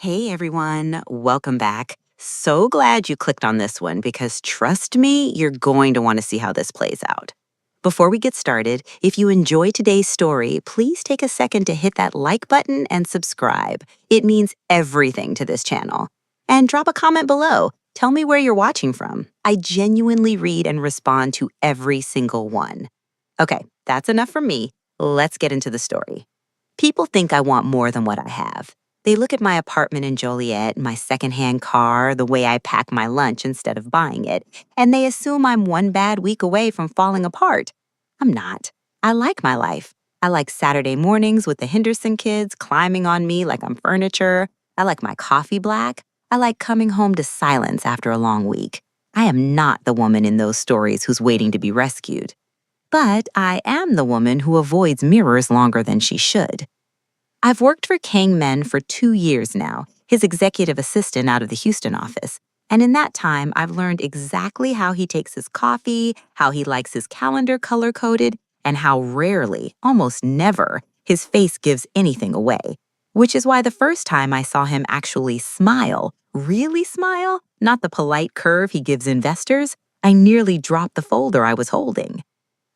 Hey everyone, welcome back. So glad you clicked on this one because trust me, you're going to want to see how this plays out. Before we get started, if you enjoy today's story, please take a second to hit that like button and subscribe. It means everything to this channel. And drop a comment below. Tell me where you're watching from. I genuinely read and respond to every single one. Okay, that's enough from me. Let's get into the story. People think I want more than what I have. They look at my apartment in Joliet, my secondhand car, the way I pack my lunch instead of buying it, and they assume I'm one bad week away from falling apart. I'm not. I like my life. I like Saturday mornings with the Henderson kids climbing on me like I'm furniture. I like my coffee black. I like coming home to silence after a long week. I am not the woman in those stories who's waiting to be rescued. But I am the woman who avoids mirrors longer than she should. I've worked for Kang Min for 2 years now, his executive assistant out of the Houston office. And in that time, I've learned exactly how he takes his coffee, how he likes his calendar color-coded, and how rarely, almost never, his face gives anything away. Which is why the first time I saw him actually smile, really smile, not the polite curve he gives investors, I nearly dropped the folder I was holding.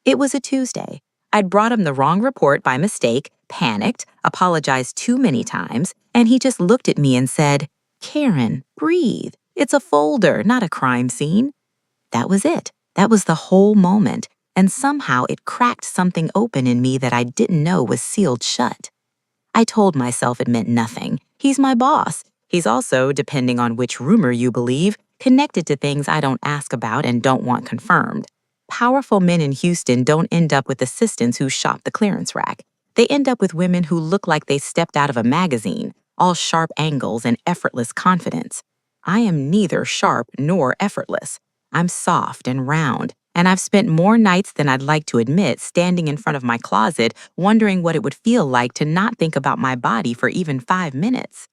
It was a Tuesday. I'd brought him the wrong report by mistake, panicked, apologized too many times, and he just looked at me and said, "Karen, breathe. It's a folder, not a crime scene." That was it. That was the whole moment, and somehow it cracked something open in me that I didn't know was sealed shut. I told myself it meant nothing. He's my boss. He's also, depending on which rumor you believe, connected to things I don't ask about and don't want confirmed. Powerful men in Houston don't end up with assistants who shop the clearance rack. They end up with women who look like they stepped out of a magazine, all sharp angles and effortless confidence. I am neither sharp nor effortless. I'm soft and round, and I've spent more nights than I'd like to admit standing in front of my closet wondering what it would feel like to not think about my body for even 5 minutes.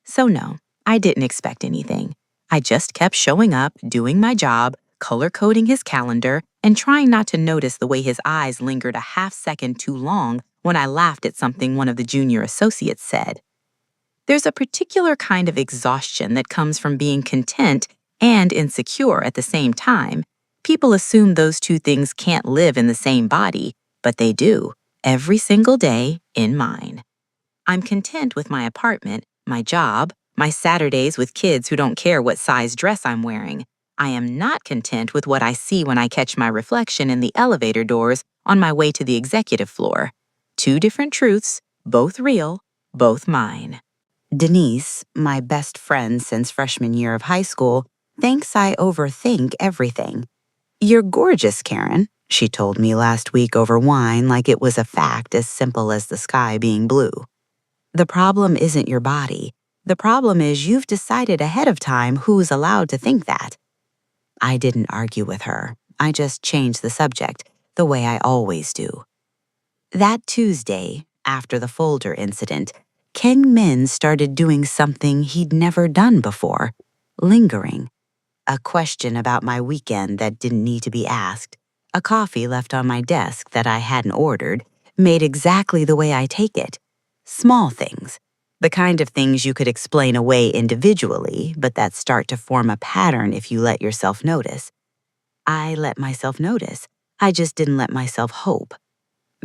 So no, I didn't expect anything. I just kept showing up, doing my job, color-coding his calendar, and trying not to notice the way his eyes lingered a half second too long when I laughed at something one of the junior associates said. There's a particular kind of exhaustion that comes from being content and insecure at the same time. People assume those two things can't live in the same body, but they do, every single day in mine. I'm content with my apartment, my job, my Saturdays with kids who don't care what size dress I'm wearing. I am not content with what I see when I catch my reflection in the elevator doors on my way to the executive floor. Two different truths, both real, both mine. Denise, my best friend since freshman year of high school, thinks I overthink everything. "You're gorgeous, Karen," she told me last week over wine like it was a fact as simple as the sky being blue. The problem isn't your body. The problem is you've decided ahead of time who's allowed to think that. I didn't argue with her. I just changed the subject, the way I always do. That Tuesday, after the folder incident, Kang Min started doing something he'd never done before, lingering. A question about my weekend that didn't need to be asked, a coffee left on my desk that I hadn't ordered, made exactly the way I take it. Small things. The kind of things you could explain away individually, but that start to form a pattern if you let yourself notice. I let myself notice. I just didn't let myself hope.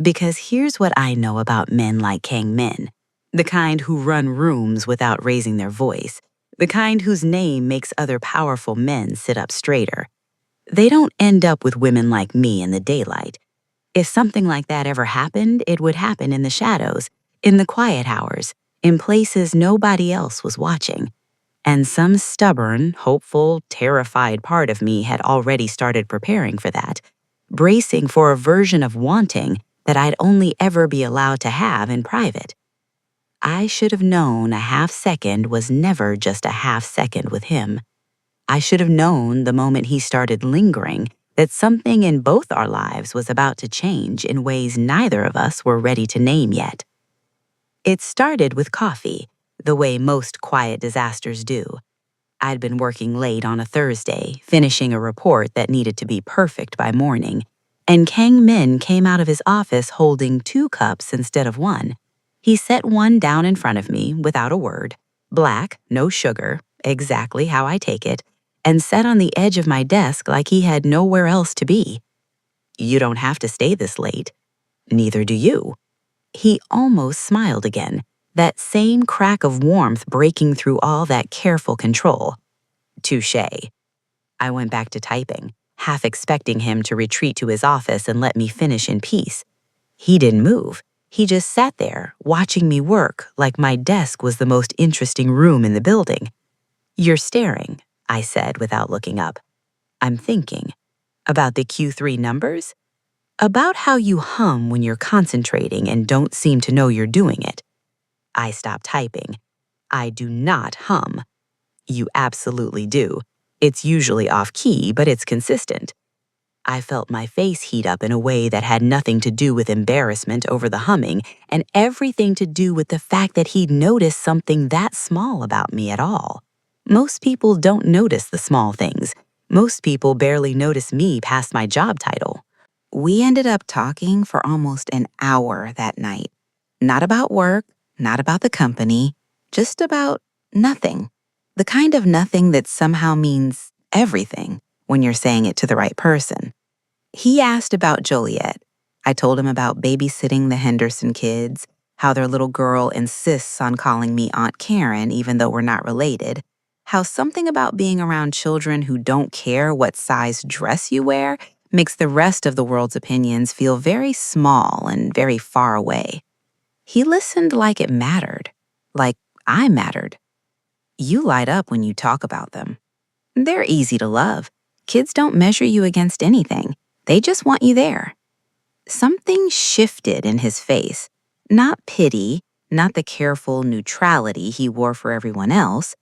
Because here's what I know about men like Kang Min, the kind who run rooms without raising their voice, the kind whose name makes other powerful men sit up straighter. They don't end up with women like me in the daylight. If something like that ever happened, it would happen in the shadows, in the quiet hours, in places nobody else was watching. And some stubborn, hopeful, terrified part of me had already started preparing for that, bracing for a version of wanting that I'd only ever be allowed to have in private. I should have known a half second was never just a half second with him. I should have known the moment he started lingering that something in both our lives was about to change in ways neither of us were ready to name yet. It started with coffee, the way most quiet disasters do. I'd been working late on a Thursday, finishing a report that needed to be perfect by morning, and Kang Min came out of his office holding 2 cups instead of 1. He set one down in front of me without a word, Black, no sugar, exactly how I take it, and sat on the edge of my desk like he had nowhere else to be. You don't have to stay this late. Neither do you. He almost smiled again, that same crack of warmth breaking through all that careful control. Touché. I went back to typing, half expecting him to retreat to his office and let me finish in peace. He didn't move. He just sat there, watching me work like my desk was the most interesting room in the building. You're staring, I said without looking up. I'm thinking. About the Q3 numbers? About how you hum when you're concentrating and don't seem to know you're doing it. I stopped typing. I do not hum. You absolutely do. It's usually off-key, but it's consistent. I felt my face heat up in a way that had nothing to do with embarrassment over the humming and everything to do with the fact that he'd noticed something that small about me at all. Most people don't notice the small things. Most people barely notice me past my job title. We ended up talking for almost an hour that night. Not about work, not about the company, just about nothing. The kind of nothing that somehow means everything when you're saying it to the right person. He asked about Joliet. I told him about babysitting the Henderson kids, how their little girl insists on calling me Aunt Karen even though we're not related, how something about being around children who don't care what size dress you wear makes the rest of the world's opinions feel very small and very far away. He listened like it mattered, like I mattered. You light up when you talk about them. They're easy to love. Kids don't measure you against anything. They just want you there. Something shifted in his face. Not pity, not the careful neutrality he wore for everyone else.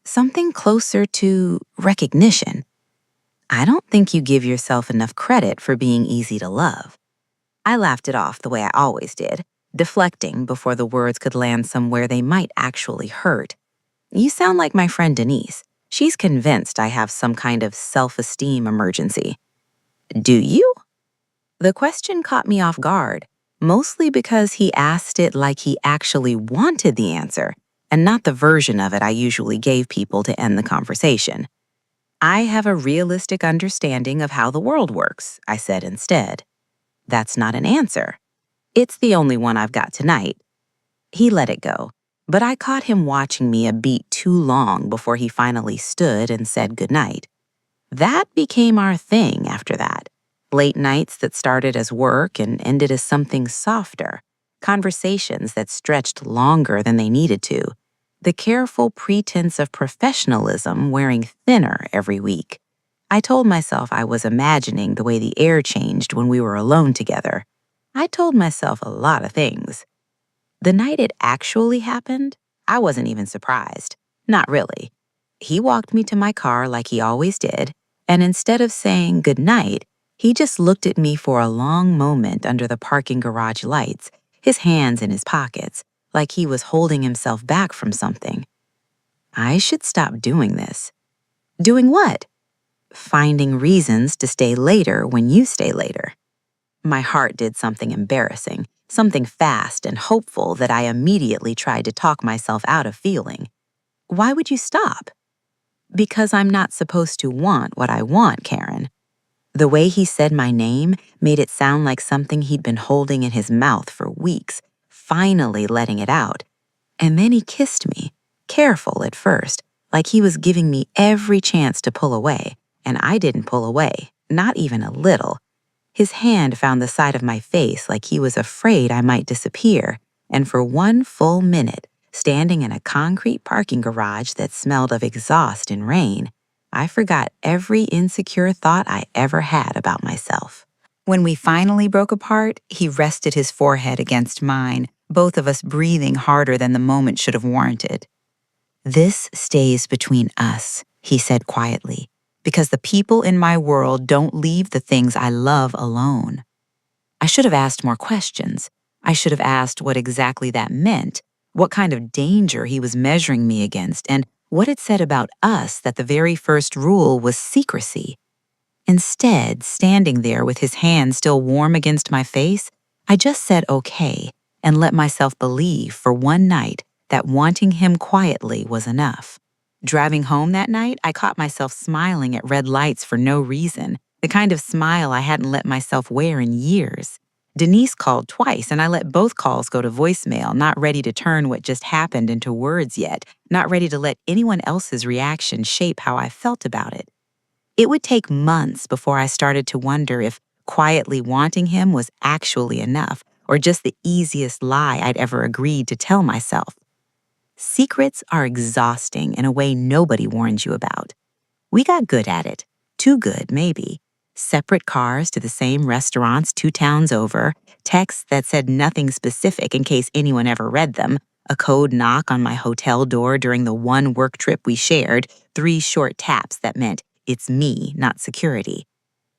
Something closer to recognition. I don't think you give yourself enough credit for being easy to love. I laughed it off the way I always did, deflecting before the words could land somewhere they might actually hurt. You sound like my friend Denise. She's convinced I have some kind of self-esteem emergency. Do you? The question caught me off guard, mostly because he asked it like he actually wanted the answer, and not the version of it I usually gave people to end the conversation. I have a realistic understanding of how the world works, I said instead. That's not an answer. It's the only one I've got tonight. He let it go, but I caught him watching me a beat too long before he finally stood and said goodnight. That became our thing after that. Late nights that started as work and ended as something softer. Conversations that stretched longer than they needed to. The careful pretense of professionalism wearing thinner every week. I told myself I was imagining the way the air changed when we were alone together. I told myself a lot of things. The night it actually happened, I wasn't even surprised. Not really. He walked me to my car like he always did, and instead of saying goodnight, he just looked at me for a long moment under the parking garage lights, his hands in his pockets, like he was holding himself back from something. I should stop doing this. Doing what? Finding reasons to stay later when you stay later. My heart did something embarrassing, something fast and hopeful that I immediately tried to talk myself out of feeling. Why would you stop? Because I'm not supposed to want what I want, Karen. The way he said my name made it sound like something he'd been holding in his mouth for weeks, finally letting it out. And then he kissed me, careful at first, like he was giving me every chance to pull away, and I didn't pull away, not even a little. His hand found the side of my face like he was afraid I might disappear, and for one full minute, standing in a concrete parking garage that smelled of exhaust and rain, I forgot every insecure thought I ever had about myself. When we finally broke apart, he rested his forehead against mine, both of us breathing harder than the moment should have warranted. This stays between us, he said quietly, because the people in my world don't leave the things I love alone. I should have asked more questions. I should have asked what exactly that meant, what kind of danger he was measuring me against, and what it said about us that the very first rule was secrecy. Instead, standing there with his hand still warm against my face, I just said okay and let myself believe for one night that wanting him quietly was enough. Driving home that night, I caught myself smiling at red lights for no reason, the kind of smile I hadn't let myself wear in years. Denise called twice, and I let both calls go to voicemail, not ready to turn what just happened into words yet, not ready to let anyone else's reaction shape how I felt about it. It would take months before I started to wonder if quietly wanting him was actually enough, or just the easiest lie I'd ever agreed to tell myself. Secrets are exhausting in a way nobody warns you about. We got good at it. Too good, maybe. Separate cars to the same restaurants 2 towns over, texts that said nothing specific in case anyone ever read them, a code knock on my hotel door during the one work trip we shared, 3 short taps that meant, "It's me, not security."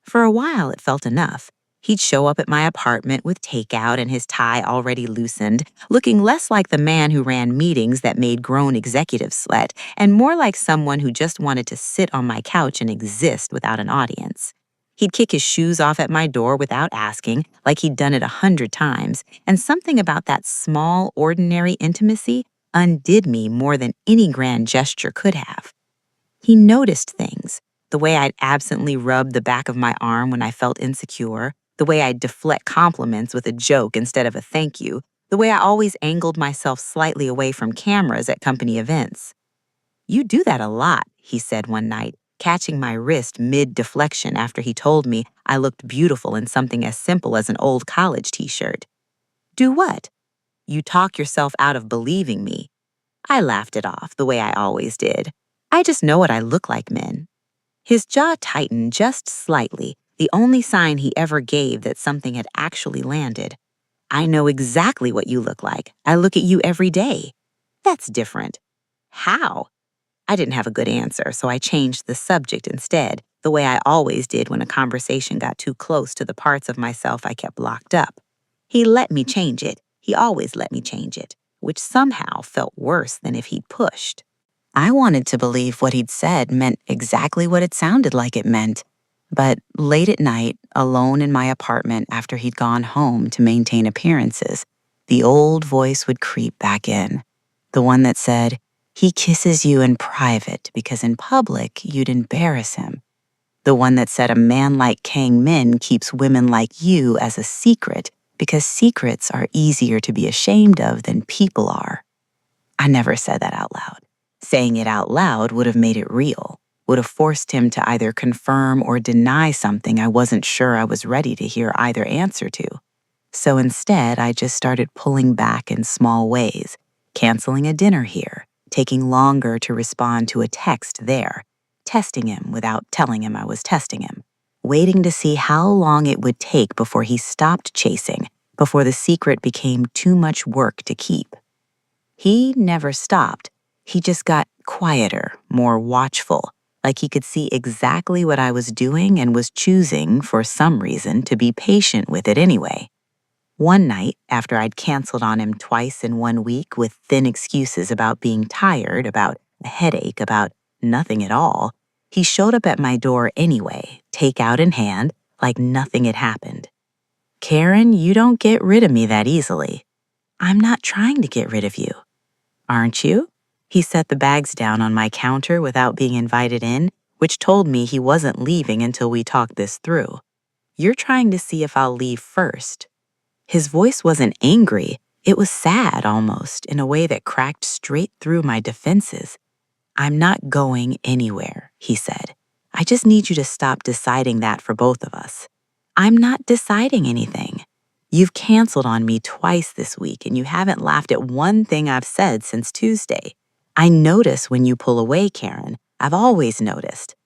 For a while, it felt enough. He'd show up at my apartment with takeout and his tie already loosened, looking less like the man who ran meetings that made grown executives sweat, and more like someone who just wanted to sit on my couch and exist without an audience. He'd kick his shoes off at my door without asking, like he'd done it 100 times, and something about that small, ordinary intimacy undid me more than any grand gesture could have. He noticed things, the way I'd absently rub the back of my arm when I felt insecure, the way I'd deflect compliments with a joke instead of a thank you, the way I always angled myself slightly away from cameras at company events. "You do that a lot," he said one night, catching my wrist mid-deflection after he told me I looked beautiful in something as simple as an old college t-shirt. "Do what?" "You talk yourself out of believing me." I laughed it off, the way I always did. "I just know what I look like, men." His jaw tightened just slightly, the only sign he ever gave that something had actually landed. "I know exactly what you look like. I look at you every day." "That's different." "How?" I didn't have a good answer, so I changed the subject instead, the way I always did when a conversation got too close to the parts of myself I kept locked up. He let me change it. He always let me change it, which somehow felt worse than if he'd pushed. I wanted to believe what he'd said meant exactly what it sounded like it meant. But late at night, alone in my apartment after he'd gone home to maintain appearances, the old voice would creep back in. The one that said, "He kisses you in private because in public you'd embarrass him." The one that said a man like Kang Min keeps women like you as a secret because secrets are easier to be ashamed of than people are. I never said that out loud. Saying it out loud would have made it real, would have forced him to either confirm or deny something I wasn't sure I was ready to hear either answer to. So instead, I just started pulling back in small ways, canceling a dinner here, taking longer to respond to a text there, testing him without telling him I was testing him, waiting to see how long it would take before he stopped chasing, before the secret became too much work to keep. He never stopped. He just got quieter, more watchful, like he could see exactly what I was doing and was choosing, for some reason, to be patient with it anyway. One night, after I'd canceled on him twice in 1 week with thin excuses about being tired, about a headache, about nothing at all, he showed up at my door anyway, takeout in hand, like nothing had happened. "Karen, you don't get rid of me that easily." "I'm not trying to get rid of you." "Aren't you?" He set the bags down on my counter without being invited in, which told me he wasn't leaving until we talked this through. "You're trying to see if I'll leave first." His voice wasn't angry, it was sad almost, in a way that cracked straight through my defenses. "I'm not going anywhere," he said. "I just need you to stop deciding that for both of us." "I'm not deciding anything. You've canceled on me twice this week and you haven't laughed at one thing I've said since Tuesday. I notice when you pull away, Karen. I've always noticed."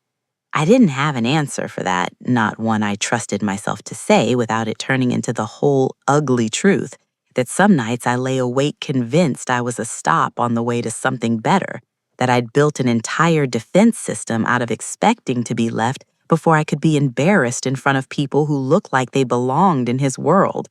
I didn't have an answer for that, not one I trusted myself to say without it turning into the whole ugly truth that some nights I lay awake convinced I was a stop on the way to something better, that I'd built an entire defense system out of expecting to be left before I could be embarrassed in front of people who looked like they belonged in his world.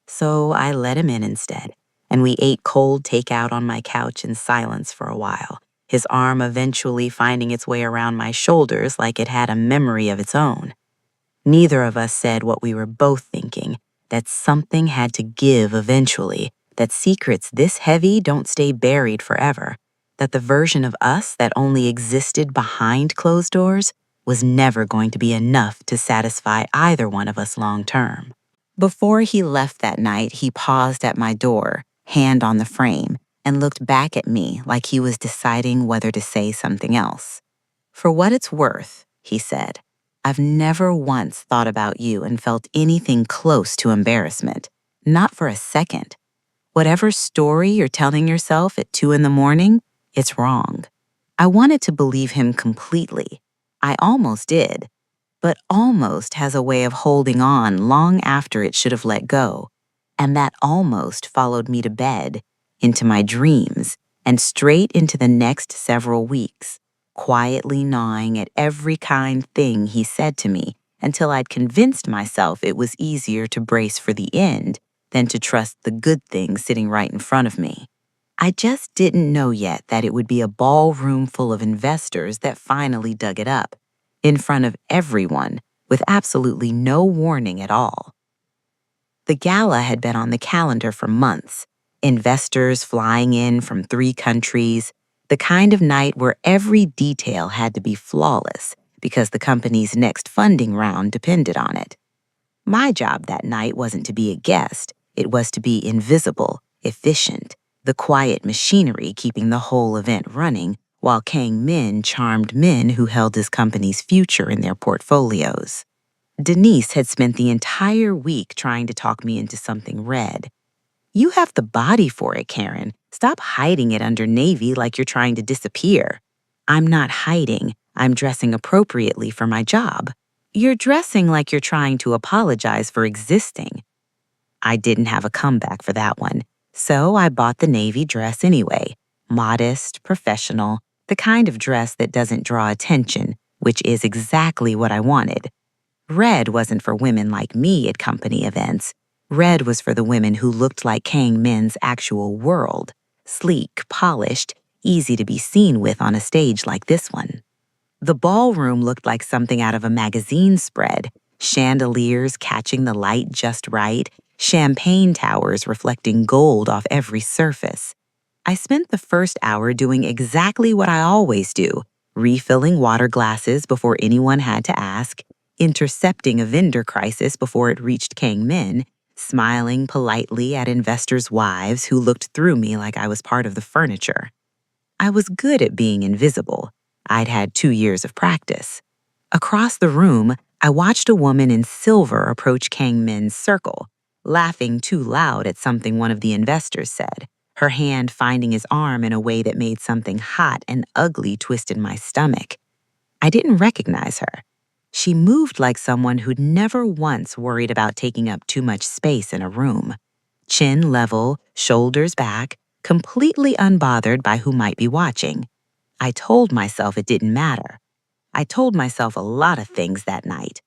So I let him in instead, and we ate cold takeout on my couch in silence for a while, his arm eventually finding its way around my shoulders like it had a memory of its own. Neither of us said what we were both thinking, that something had to give eventually, that secrets this heavy don't stay buried forever, that the version of us that only existed behind closed doors was never going to be enough to satisfy either one of us long term. Before he left that night, he paused at my door, hand on the frame, and looked back at me like he was deciding whether to say something else. "For what it's worth," he said, "I've never once thought about you and felt anything close to embarrassment. Not for a second. Whatever story you're telling yourself at 2 in the morning, it's wrong." I wanted to believe him completely. I almost did. But almost has a way of holding on long after it should have let go. And that almost followed me to bed, into my dreams, and straight into the next several weeks, quietly gnawing at every kind thing he said to me until I'd convinced myself it was easier to brace for the end than to trust the good things sitting right in front of me. I just didn't know yet that it would be a ballroom full of investors that finally dug it up, in front of everyone, with absolutely no warning at all. The gala had been on the calendar for months, investors flying in from 3 countries, the kind of night where every detail had to be flawless because the company's next funding round depended on it. My job that night wasn't to be a guest, it was to be invisible, efficient, the quiet machinery keeping the whole event running, while Kang Min charmed men who held his company's future in their portfolios. Denise had spent the entire week trying to talk me into something red. "You have the body for it, Karen. Stop hiding it under navy like you're trying to disappear." "I'm not hiding. I'm dressing appropriately for my job." "You're dressing like you're trying to apologize for existing." I didn't have a comeback for that one, so I bought the navy dress anyway. Modest, professional, the kind of dress that doesn't draw attention, which is exactly what I wanted. Red wasn't for women like me at company events. Red was for the women who looked like Kang Min's actual world, sleek, polished, easy to be seen with on a stage like this one. The ballroom looked like something out of a magazine spread, chandeliers catching the light just right, champagne towers reflecting gold off every surface. I spent the first hour doing exactly what I always do, refilling water glasses before anyone had to ask, intercepting a vendor crisis before it reached Kang Min, smiling politely at investors' wives who looked through me like I was part of the furniture. I was good at being invisible. I'd had 2 years of practice. Across the room, I watched a woman in silver approach Kang Min's circle, laughing too loud at something one of the investors said, her hand finding his arm in a way that made something hot and ugly twist in my stomach. I didn't recognize her. She moved like someone who'd never once worried about taking up too much space in a room. Chin level, shoulders back, completely unbothered by who might be watching. I told myself it didn't matter. I told myself a lot of things that night.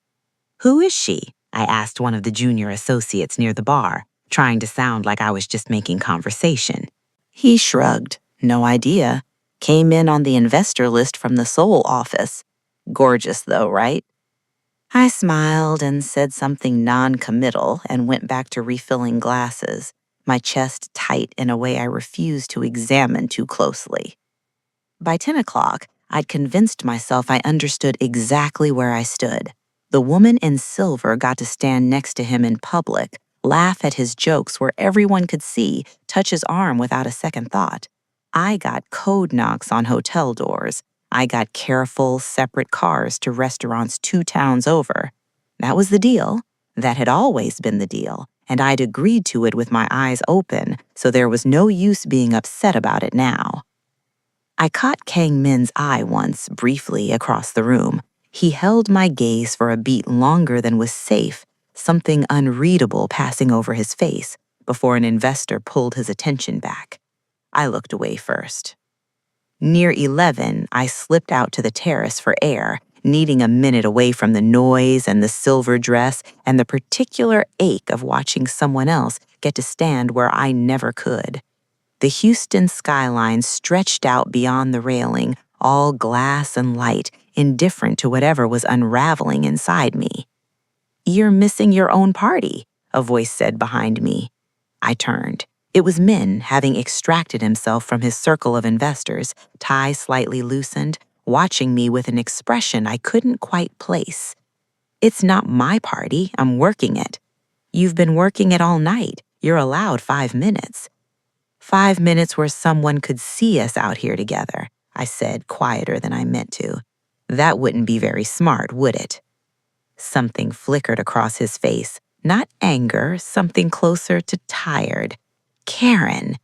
"Who is she?" I asked one of the junior associates near the bar, trying to sound like I was just making conversation. He shrugged. "No idea. Came in on the investor list from the Seoul office. Gorgeous though, right?" I smiled and said something non-committal and went back to refilling glasses, my chest tight in a way I refused to examine too closely. By 10 o'clock, I'd convinced myself I understood exactly where I stood. The woman in silver got to stand next to him in public, laugh at his jokes where everyone could see, touch his arm without a second thought. I got code knocks on hotel doors. I got careful, separate cars to restaurants 2 towns over. That was the deal. That had always been the deal, and I'd agreed to it with my eyes open, so there was no use being upset about it now. I caught Kang Min's eye once, briefly, across the room. He held my gaze for a beat longer than was safe, something unreadable passing over his face, before an investor pulled his attention back. I looked away first. Near 11, I slipped out to the terrace for air, needing a minute away from the noise and the silver dress and the particular ache of watching someone else get to stand where I never could. The Houston skyline stretched out beyond the railing, all glass and light, indifferent to whatever was unraveling inside me. "You're missing your own party," a voice said behind me. I turned. It was Min, having extracted himself from his circle of investors, tie slightly loosened, watching me with an expression I couldn't quite place. It's not my party, I'm working it. You've been working it all night. You're allowed 5 minutes. 5 minutes where someone could see us out here together, I said, quieter than I meant to. That wouldn't be very smart, would it? Something flickered across his face. Not anger, something closer to tired. Karen,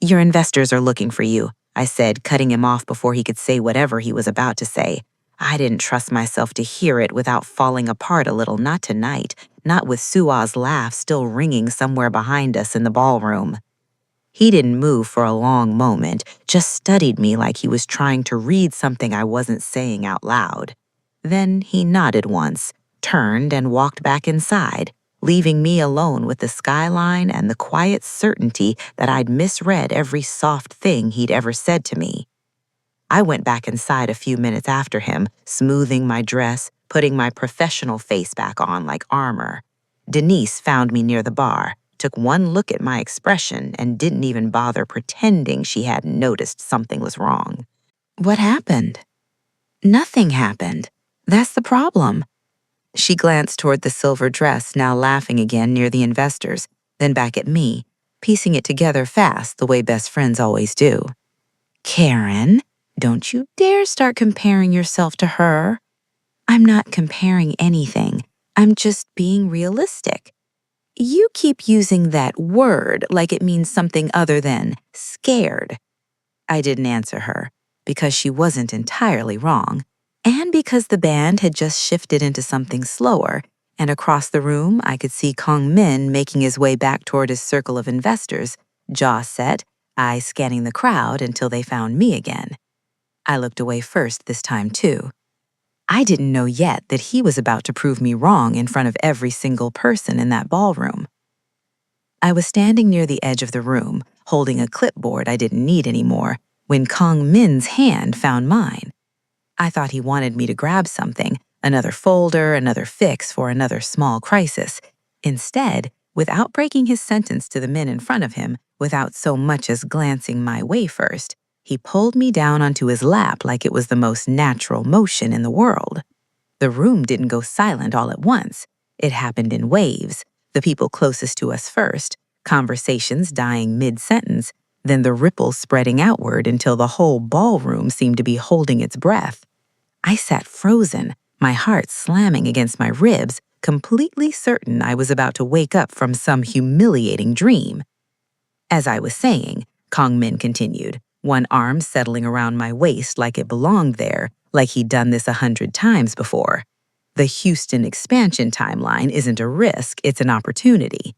your investors are looking for you, I said, cutting him off before he could say whatever he was about to say. I didn't trust myself to hear it without falling apart a little, not tonight, not with Sua's laugh still ringing somewhere behind us in the ballroom. He didn't move for a long moment, just studied me like he was trying to read something I wasn't saying out loud. Then he nodded once, turned and walked back inside, leaving me alone with the skyline and the quiet certainty that I'd misread every soft thing he'd ever said to me. I went back inside a few minutes after him, smoothing my dress, putting my professional face back on like armor. Denise found me near the bar, took one look at my expression, and didn't even bother pretending she hadn't noticed something was wrong. What happened? Nothing happened. That's the problem. She glanced toward the silver dress, now laughing again near the investors, then back at me, piecing it together fast the way best friends always do. Karen, don't you dare start comparing yourself to her. I'm not comparing anything. I'm just being realistic. You keep using that word like it means something other than scared. I didn't answer her, because she wasn't entirely wrong, and because the band had just shifted into something slower, and across the room I could see Kong Min making his way back toward his circle of investors, jaw set, eyes scanning the crowd until they found me again. I looked away first this time, too. I didn't know yet that he was about to prove me wrong in front of every single person in that ballroom. I was standing near the edge of the room, holding a clipboard I didn't need anymore, when Kong Min's hand found mine. I thought he wanted me to grab something, another folder, another fix for another small crisis. Instead, without breaking his sentence to the men in front of him, without so much as glancing my way first, he pulled me down onto his lap like it was the most natural motion in the world. The room didn't go silent all at once. It happened in waves, the people closest to us first, conversations dying mid-sentence, then the ripples spreading outward until the whole ballroom seemed to be holding its breath. I sat frozen, my heart slamming against my ribs, completely certain I was about to wake up from some humiliating dream. As I was saying, Kong Min continued, one arm settling around my waist like it belonged there, like he'd done this 100 times before. The Houston expansion timeline isn't a risk, it's an opportunity.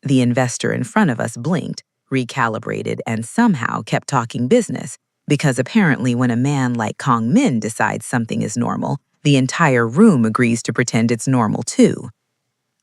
The investor in front of us blinked, recalibrated, and somehow kept talking business, because apparently when a man like Kong Min decides something is normal, the entire room agrees to pretend it's normal too.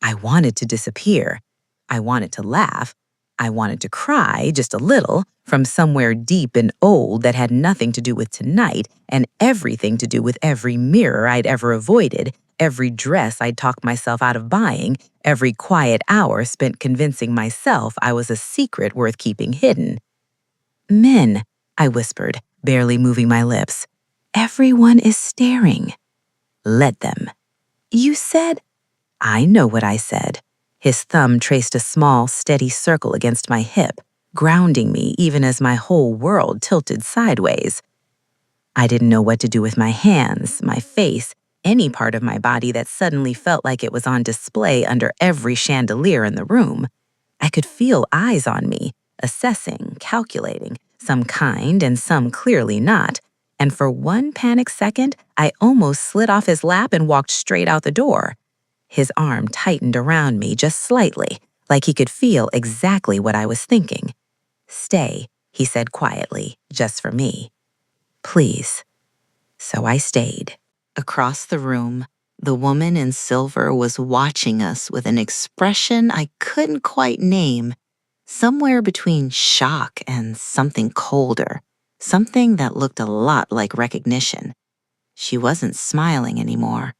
I wanted to disappear. I wanted to laugh. I wanted to cry, just a little, from somewhere deep and old that had nothing to do with tonight and everything to do with every mirror I'd ever avoided, every dress I'd talked myself out of buying, every quiet hour spent convincing myself I was a secret worth keeping hidden. Men, I whispered, barely moving my lips. Everyone is staring. Let them. You said... I know what I said. His thumb traced a small, steady circle against my hip, grounding me even as my whole world tilted sideways. I didn't know what to do with my hands, my face, any part of my body that suddenly felt like it was on display under every chandelier in the room. I could feel eyes on me, assessing, calculating, some kind and some clearly not, and for one panic second, I almost slid off his lap and walked straight out the door. His arm tightened around me just slightly, like he could feel exactly what I was thinking. Stay, he said quietly, just for me. Please. So I stayed. Across the room, the woman in silver was watching us with an expression I couldn't quite name, somewhere between shock and something colder, something that looked a lot like recognition. She wasn't smiling anymore.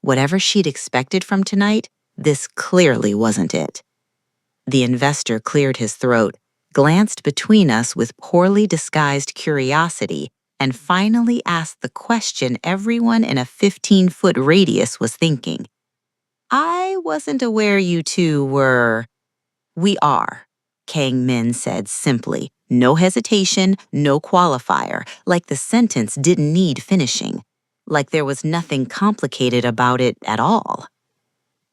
Whatever she'd expected from tonight, this clearly wasn't it. The investor cleared his throat, glanced between us with poorly disguised curiosity, and finally asked the question everyone in a 15-foot radius was thinking. I wasn't aware you two were. We are, Kang Min said simply, no hesitation, no qualifier, like the sentence didn't need finishing, like there was nothing complicated about it at all.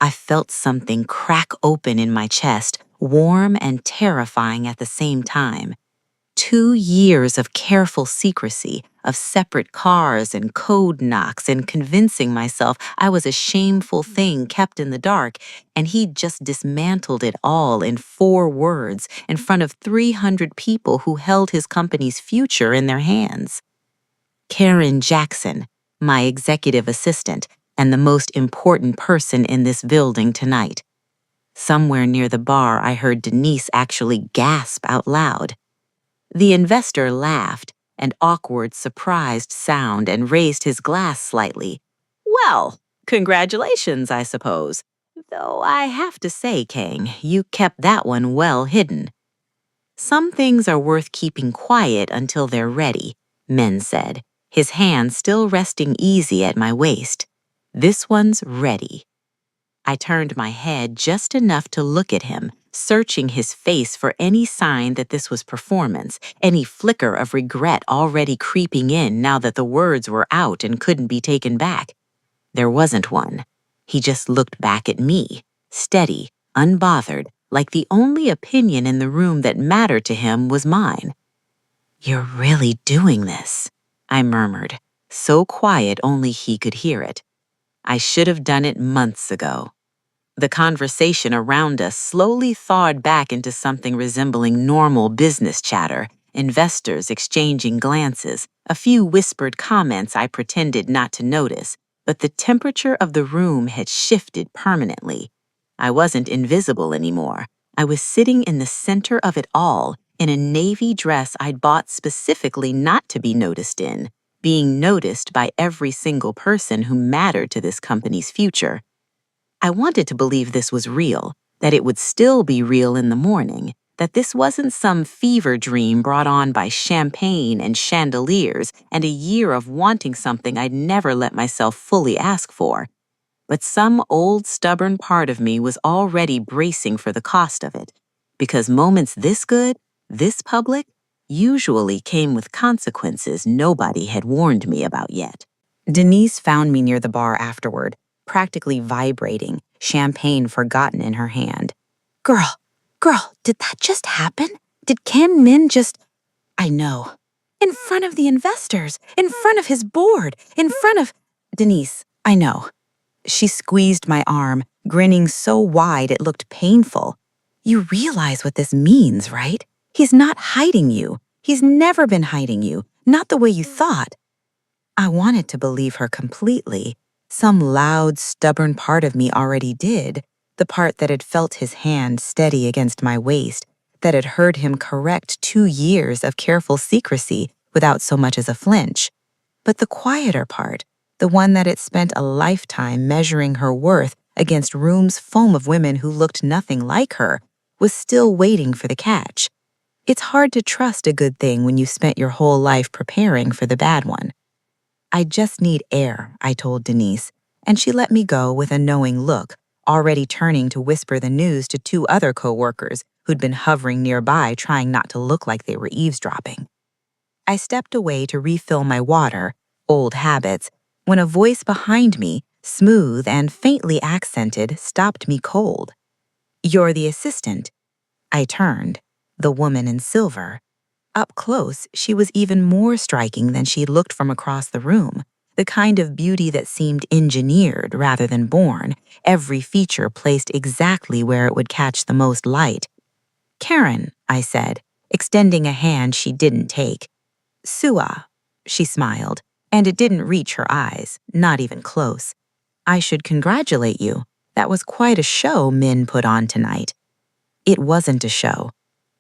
I felt something crack open in my chest, warm and terrifying at the same time. 2 years of careful secrecy, of separate cars and code knocks and convincing myself I was a shameful thing kept in the dark, and he'd just dismantled it all in 4 words in front of 300 people who held his company's future in their hands. Karen Jackson, my executive assistant, and the most important person in this building tonight. Somewhere near the bar, I heard Denise actually gasp out loud. The investor laughed, an awkward, surprised sound, and raised his glass slightly. Well, congratulations, I suppose. Though I have to say, Kang, you kept that one well hidden. Some things are worth keeping quiet until they're ready, Min said, his hand still resting easy at my waist. This one's ready. I turned my head just enough to look at him, searching his face for any sign that this was performance, any flicker of regret already creeping in now that the words were out and couldn't be taken back. There wasn't one. He just looked back at me, steady, unbothered, like the only opinion in the room that mattered to him was mine. "You're really doing this," I murmured, so quiet only he could hear it. I should have done it months ago. The conversation around us slowly thawed back into something resembling normal business chatter, investors exchanging glances, a few whispered comments I pretended not to notice, but the temperature of the room had shifted permanently. I wasn't invisible anymore. I was sitting in the center of it all, in a navy dress I'd bought specifically not to be noticed in, being noticed by every single person who mattered to this company's future. I wanted to believe this was real, that it would still be real in the morning, that this wasn't some fever dream brought on by champagne and chandeliers and a year of wanting something I'd never let myself fully ask for. But some old stubborn part of me was already bracing for the cost of it, because moments this good, this public, usually came with consequences nobody had warned me about yet. Denise found me near the bar afterward, practically vibrating, champagne forgotten in her hand. Girl, did that just happen? Did Kang Min just... I know. In front of the investors, in front of his board, in front of... Denise, I know. She squeezed my arm, grinning so wide it looked painful. You realize what this means, right? He's not hiding you. He's never been hiding you, not the way you thought. I wanted to believe her completely. Some loud, stubborn part of me already did, the part that had felt his hand steady against my waist, that had heard him correct 2 years of careful secrecy without so much as a flinch. But the quieter part, the one that had spent a lifetime measuring her worth against rooms full of women who looked nothing like her, was still waiting for the catch. It's hard to trust a good thing when you spent your whole life preparing for the bad one. I just need air, I told Denise, and she let me go with a knowing look, already turning to whisper the news to 2 other co-workers who'd been hovering nearby trying not to look like they were eavesdropping. I stepped away to refill my water, old habits, when a voice behind me, smooth and faintly accented, stopped me cold. "You're the assistant." I turned, the woman in silver. Up close, she was even more striking than she looked from across the room, the kind of beauty that seemed engineered rather than born, every feature placed exactly where it would catch the most light. "Karen," I said, extending a hand she didn't take. "Sua," she smiled, and it didn't reach her eyes, not even close. "I should congratulate you. That was quite a show Min put on tonight." It wasn't a show.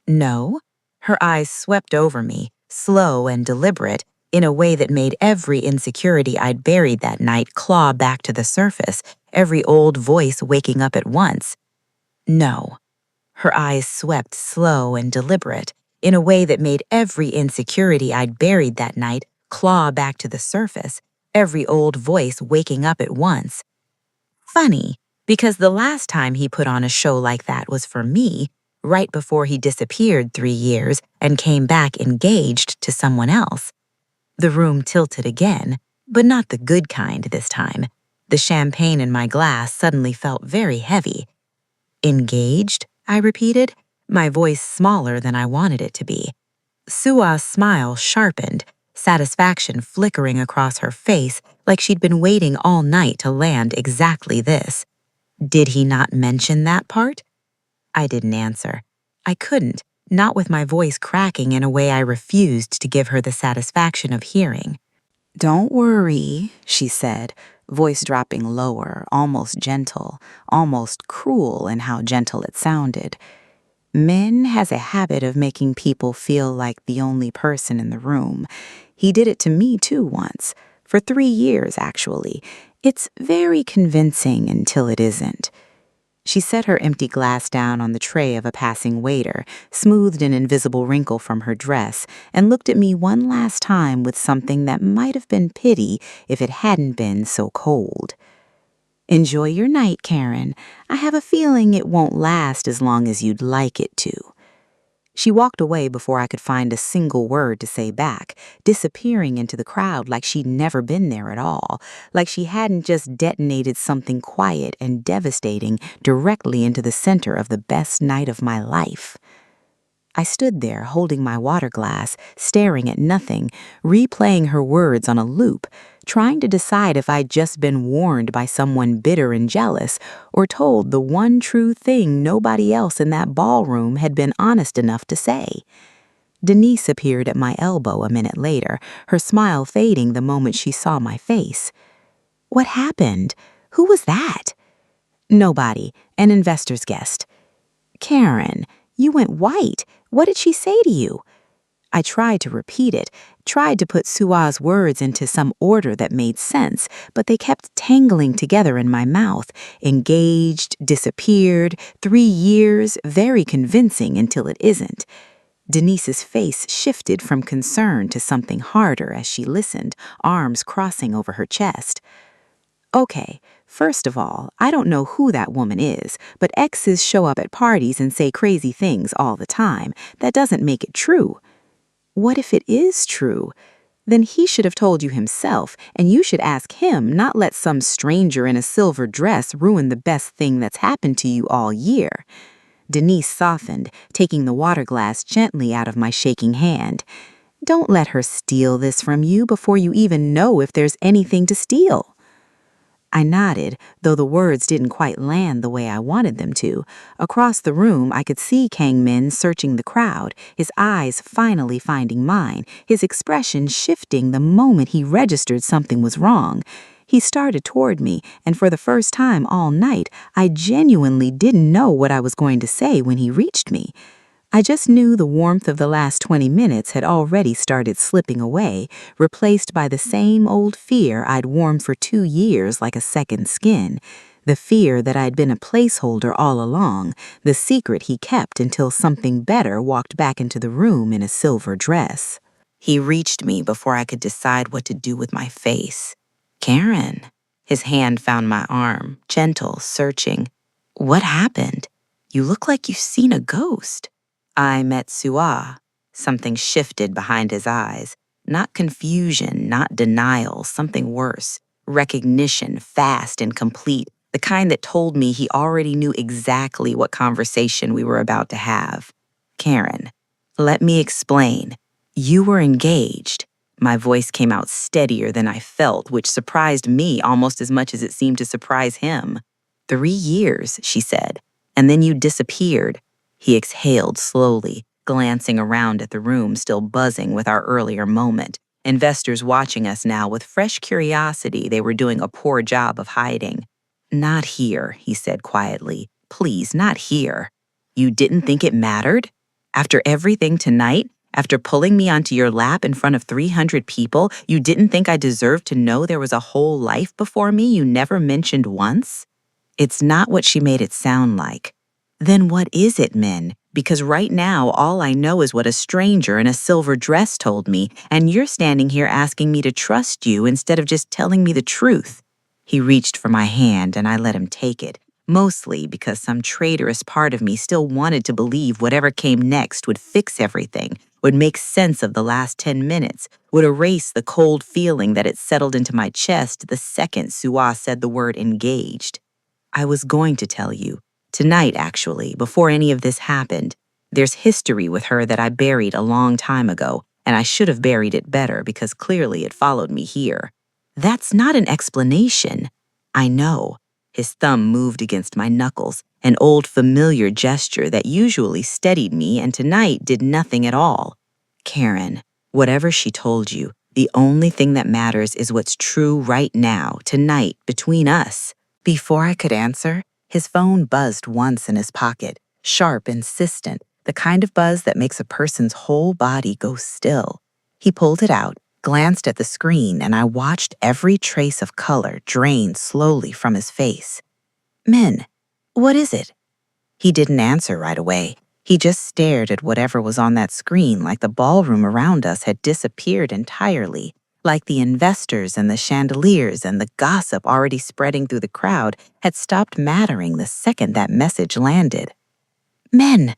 No? Her eyes swept over me, slow and deliberate, in a way that made every insecurity I'd buried that night claw back to the surface, every old voice waking up at once. No. Her eyes swept slow and deliberate, in a way that made every insecurity I'd buried that night claw back to the surface, every old voice waking up at once. Funny, because the last time he put on a show like that was for me, right before he disappeared 3 years and came back engaged to someone else. The room tilted again, but not the good kind this time. The champagne in my glass suddenly felt very heavy. Engaged? I repeated, my voice smaller than I wanted it to be. Sua's smile sharpened, satisfaction flickering across her face like she'd been waiting all night to land exactly this. Did he not mention that part? I didn't answer. I couldn't, not with my voice cracking in a way I refused to give her the satisfaction of hearing. "Don't worry," she said, voice dropping lower, almost gentle, almost cruel in how gentle it sounded. "Min has a habit of making people feel like the only person in the room. He did it to me too once, for 3 years actually. It's very convincing until it isn't." She set her empty glass down on the tray of a passing waiter, smoothed an invisible wrinkle from her dress, and looked at me one last time with something that might have been pity if it hadn't been so cold. "Enjoy your night, Karen. I have a feeling it won't last as long as you'd like it to." She walked away before I could find a single word to say back, disappearing into the crowd like she'd never been there at all, like she hadn't just detonated something quiet and devastating directly into the center of the best night of my life. I stood there holding my water glass, staring at nothing, replaying her words on a loop, trying to decide if I'd just been warned by someone bitter and jealous or told the one true thing nobody else in that ballroom had been honest enough to say. Denise appeared at my elbow a minute later, her smile fading the moment she saw my face. "What happened? Who was that?" "Nobody, an investor's guest." "Karen, you went white. What did she say to you?" I tried to repeat it, tried to put Sua's words into some order that made sense, but they kept tangling together in my mouth. Engaged, disappeared, 3 years, very convincing until it isn't. Denise's face shifted from concern to something harder as she listened, arms crossing over her chest. "Okay, first of all, I don't know who that woman is, but exes show up at parties and say crazy things all the time. That doesn't make it true." "What if it is true? Then he should have told you himself, and you should ask him, not let some stranger in a silver dress ruin the best thing that's happened to you all year." Denise softened, taking the water glass gently out of my shaking hand. "Don't let her steal this from you before you even know if there's anything to steal." I nodded, though the words didn't quite land the way I wanted them to. Across the room, I could see Kang Min searching the crowd, his eyes finally finding mine, his expression shifting the moment he registered something was wrong. He started toward me, and for the first time all night, I genuinely didn't know what I was going to say when he reached me. I just knew the warmth of the last 20 minutes had already started slipping away, replaced by the same old fear I'd worn for 2 years like a second skin. The fear that I'd been a placeholder all along, the secret he kept until something better walked back into the room in a silver dress. He reached me before I could decide what to do with my face. "Karen." His hand found my arm, gentle, searching. "What happened? You look like you've seen a ghost." I met Sua. Something shifted behind his eyes. Not confusion, not denial, something worse. Recognition, fast and complete, the kind that told me he already knew exactly what conversation we were about to have. "Karen, let me explain. You were engaged." My voice came out steadier than I felt, which surprised me almost as much as it seemed to surprise him. 3 years, she said, and then you disappeared." He exhaled slowly, glancing around at the room still buzzing with our earlier moment. Investors watching us now with fresh curiosity they were doing a poor job of hiding. "Not here," he said quietly. "Please, not here." "You didn't think it mattered? After everything tonight? After pulling me onto your lap in front of 300 people, you didn't think I deserved to know there was a whole life before me you never mentioned once?" It's not what she made it sound like. Then what is it, Min? Because right now, all I know is what a stranger in a silver dress told me, and you're standing here asking me to trust you instead of just telling me the truth. He reached for my hand, and I let him take it, mostly because some traitorous part of me still wanted to believe whatever came next would fix everything, would make sense of the last 10 minutes, would erase the cold feeling that had settled into my chest the second Sua said the word engaged. I was going to tell you. Tonight, actually, before any of this happened. There's history with her that I buried a long time ago, and I should have buried it better because clearly it followed me here. That's not an explanation. I know. His thumb moved against my knuckles, an old familiar gesture that usually steadied me and tonight did nothing at all. Karen, whatever she told you, the only thing that matters is what's true right now, tonight, between us. Before I could answer, his phone buzzed once in his pocket, sharp, insistent, the kind of buzz that makes a person's whole body go still. He pulled it out, glanced at the screen, and I watched every trace of color drain slowly from his face. Min, what is it? He didn't answer right away. He just stared at whatever was on that screen like the ballroom around us had disappeared entirely, like the investors and the chandeliers and the gossip already spreading through the crowd had stopped mattering the second that message landed. Men!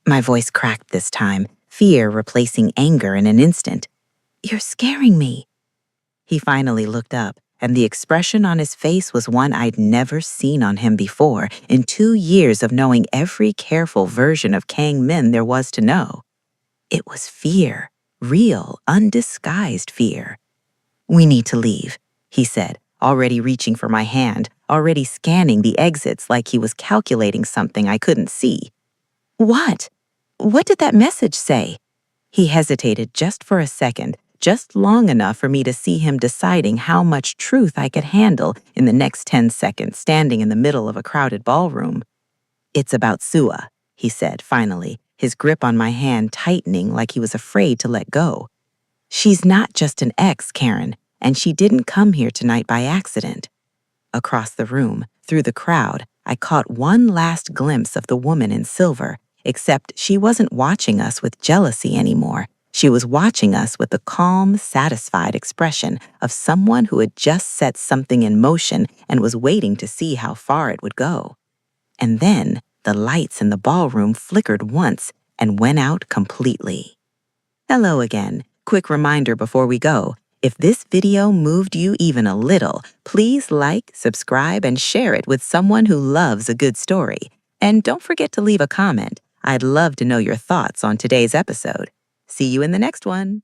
My voice cracked this time, fear replacing anger in an instant. You're scaring me. He finally looked up, and the expression on his face was one I'd never seen on him before in 2 years of knowing every careful version of Kang Min there was to know. It was fear, real, undisguised fear. We need to leave, he said, already reaching for my hand, already scanning the exits like he was calculating something I couldn't see. What? What did that message say? He hesitated just for a second, just long enough for me to see him deciding how much truth I could handle in the next 10 seconds standing in the middle of a crowded ballroom. It's about Sua, he said finally, his grip on my hand tightening like he was afraid to let go. She's not just an ex, Karen, and she didn't come here tonight by accident. Across the room, through the crowd, I caught one last glimpse of the woman in silver, except she wasn't watching us with jealousy anymore. She was watching us with the calm, satisfied expression of someone who had just set something in motion and was waiting to see how far it would go. And then the lights in the ballroom flickered once and went out completely. Hello again. Quick reminder before we go. If this video moved you even a little, please like, subscribe, and share it with someone who loves a good story. And don't forget to leave a comment. I'd love to know your thoughts on today's episode. See you in the next one.